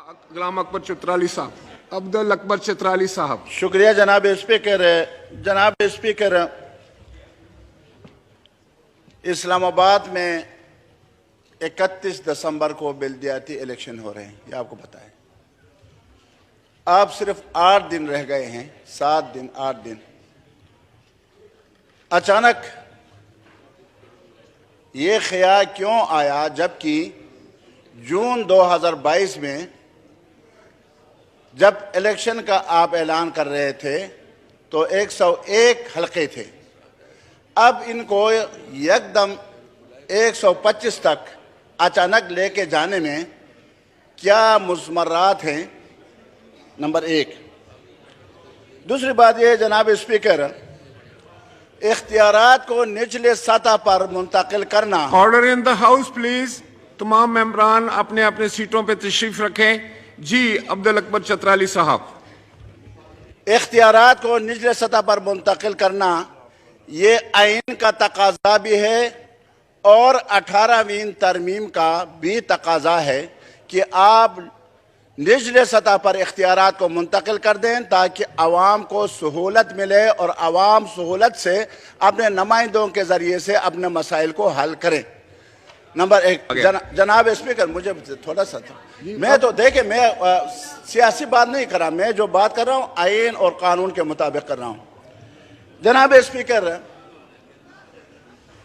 غلام اکبر چترالی صاحب. عبدل اکبر چترالی صاحب. شکریہ جناب اسپیکر. جناب اسپیکر، اسلام آباد میں 31 دسمبر کو بلدیاتی الیکشن ہو رہے ہیں، یہ آپ کو پتہ ہے. آپ صرف 8 دن رہ گئے ہیں، 7 دن 8 دن. اچانک یہ خیال کیوں آیا جبکہ جون 2022 میں جب الیکشن کا آپ اعلان کر رہے تھے تو 101 حلقے تھے، اب ان کو یکدم 125 تک اچانک لے کے جانے میں کیا مضمرات ہیں؟ نمبر 1. دوسری بات یہ جناب اسپیکر، اختیارات کو نچلے سطح پر منتقل کرنا. Order in the house please. تمام ممبران اپنے اپنے سیٹوں پہ تشریف رکھیں. جی عبدل اکبر چترالی صاحب. اختیارات کو نچلے سطح پر منتقل کرنا یہ آئین کا تقاضا بھی ہے اور 18ویں ترمیم کا بھی تقاضا ہے کہ آپ نچلے سطح پر اختیارات کو منتقل کر دیں تاکہ عوام کو سہولت ملے اور عوام سہولت سے اپنے نمائندوں کے ذریعے سے اپنے مسائل کو حل کریں. نمبر 1. جناب اسپیکر، مجھے تھوڑا سا تھا، میں تو دیکھیں میں سیاسی بات نہیں کر رہا، میں جو بات کر رہا ہوں آئین اور قانون کے مطابق کر رہا ہوں. جناب اسپیکر،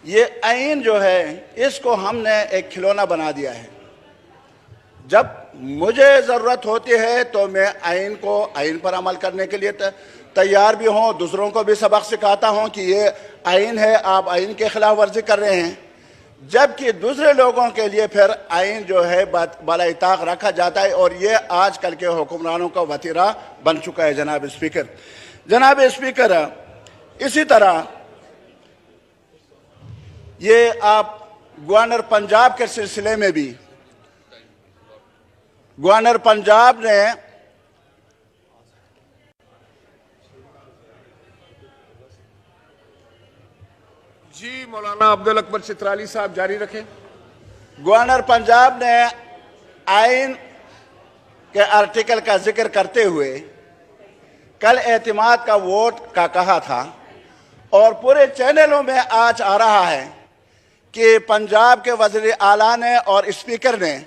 یہ آئین جو ہے اس کو ہم نے ایک کھلونا بنا دیا ہے. جب مجھے ضرورت ہوتی ہے تو میں آئین پر عمل کرنے کے لیے تیار بھی ہوں، دوسروں کو بھی سبق سکھاتا ہوں کہ یہ آئین ہے، آپ آئین کے خلاف ورزی کر رہے ہیں. جبکہ دوسرے لوگوں کے لیے پھر آئین جو ہے بالائے طاق رکھا جاتا ہے اور یہ آج کل کے حکمرانوں کا وتیرہ بن چکا ہے. جناب اسپیکر، جناب اسپیکر، اسی طرح یہ آپ گورنر پنجاب کے سلسلے میں بھی گورنر پنجاب نے جی مولانا عبدل اکبر چترالی صاحب جاری رکھیں. گورنر پنجاب نے آئین کے آرٹیکل کا ذکر کرتے ہوئے کل اعتماد کا ووٹ کا کہا تھا اور پورے چینلوں میں آج آ رہا ہے کہ پنجاب کے وزیر اعلیٰ نے اور اسپیکر نے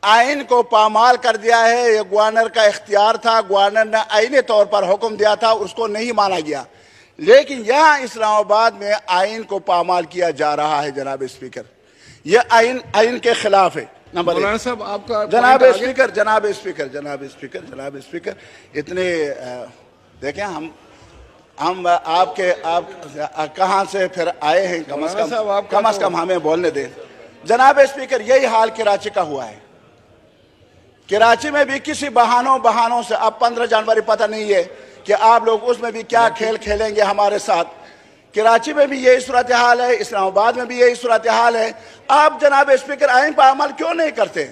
آئین کو پامال کر دیا ہے. یہ گورنر کا اختیار تھا، گورنر نے آئینی طور پر حکم دیا تھا، اس کو نہیں مانا گیا. لیکن یہاں اسلام آباد میں آئین کو پامال کیا جا رہا ہے. جناب اسپیکر، یہ آئین کے خلاف ہے. نمبر 1. مولانا صاحب آپ کا جناب اسپیکر، اتنے دیکھیں ہم آپ کہاں سے پھر آئے ہیں، کم از کم ہمیں بولنے دیں. جناب اسپیکر، یہی حال کراچی کا ہوا ہے. کراچی میں بھی کسی بہانوں سے اب 15 جنوری پتہ نہیں ہے کہ آپ لوگ اس میں بھی کیا کھیل کھیلیں گے ہمارے ساتھ. کراچی میں بھی یہی صورتحال ہے، اسلام آباد میں بھی یہی صورتحال ہے. آپ جناب اسپیکر آئین پر عمل کیوں نہیں کرتے؟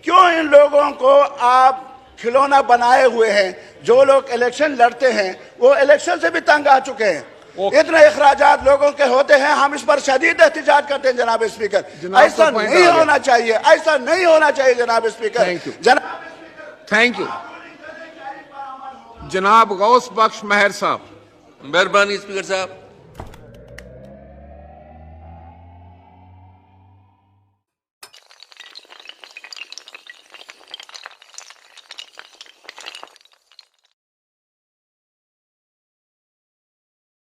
کیوں ان لوگوں کو آپ کھلونا بنائے ہوئے ہیں؟ جو لوگ الیکشن لڑتے ہیں وہ الیکشن سے بھی تنگ آ چکے ہیں. اتنے اخراجات لوگوں کے ہوتے ہیں، ہم اس پر شدید احتجاج کرتے ہیں. جناب اسپیکر، ایسا نہیں ہونا چاہیے، ایسا نہیں ہونا چاہیے. جناب اسپیکر، تھینک یو. جناب غوث بخش مہر صاحب. مہربانی اسپیکر صاحب.